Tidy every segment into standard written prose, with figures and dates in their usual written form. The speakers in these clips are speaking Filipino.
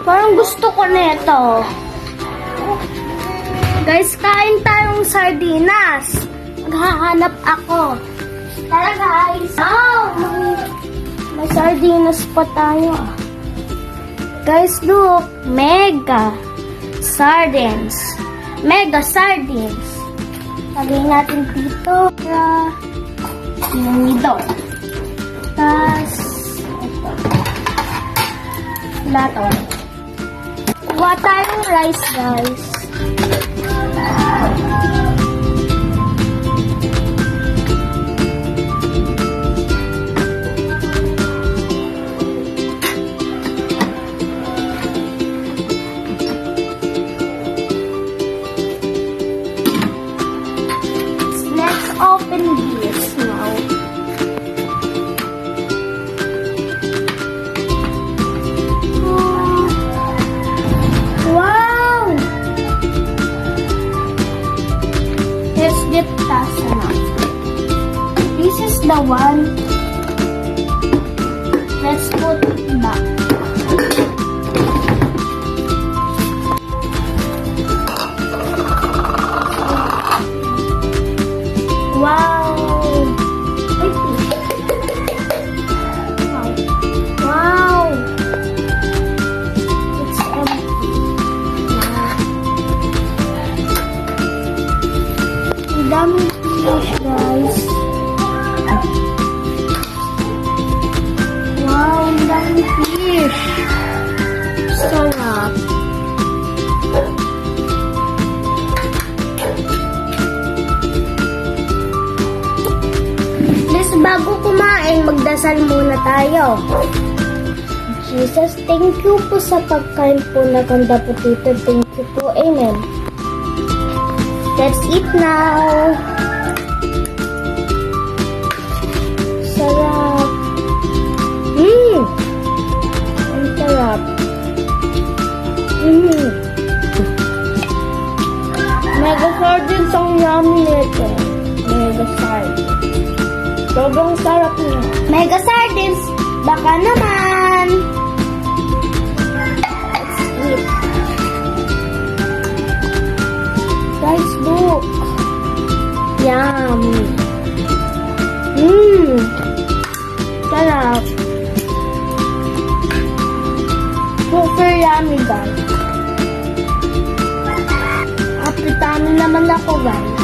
Parang gusto ko nito. Guys, kain tayong sardinas. Maghahanap ako. Tara guys. Oh, may sardinas pa tayo. Guys, look. Mega sardines. Mega sardines. Lagay natin dito. Dito. Tapos, ito. Lato. Kuha tayong rice, guys. Let's open this now. Wow! Let's get tasa now. This is the one. Let's put it back. Wow! Wow! It's empty. Ang daming fish, guys. Wow! Ang daming fish. Sarap. Bago kumain, magdasal muna tayo. Jesus, thank you po sa pagkain po na ganda po dito. Thank you po. Amen. Let's eat now. Sarap. Ang sarap. Mega sardines ang yummy nito. Mega sardines. Sobrang sarap niya. Mega sardines! Baka naman! Let's eat. Guys, look! Yummy! Sarap! Super yummy, guys. Apitamin naman ako, guys.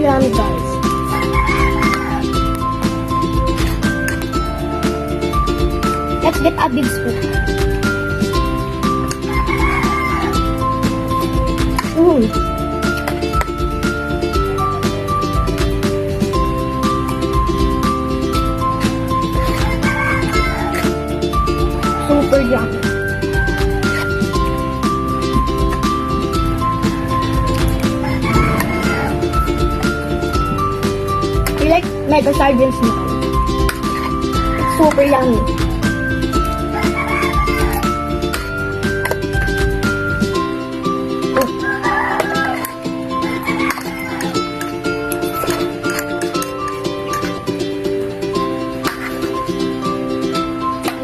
Yummy, guys. Let's get a big spoon. Super yummy. I like mega sardines now. It's super yummy.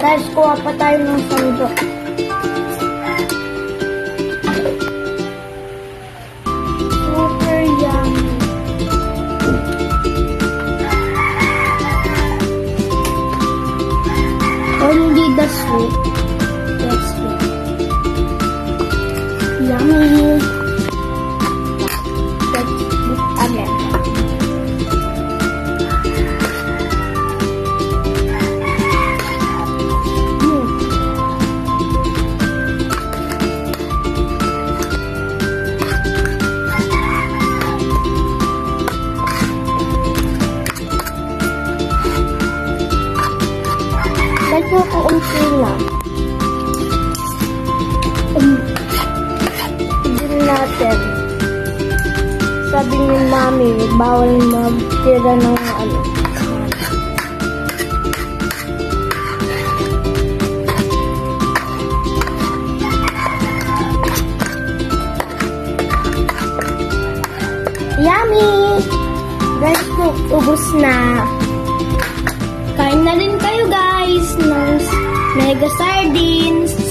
Guys, kuha pa tayo ng sandok. Super yummy. Only the soup. That's it. Yummy. Let's eat again. Medyo kaunti lang. Hindi natin. Sabi ni Mami, bawal magtira ng ano. Yummy! Guys, ubos na. Kain na rin kayo guys ng mega sardines.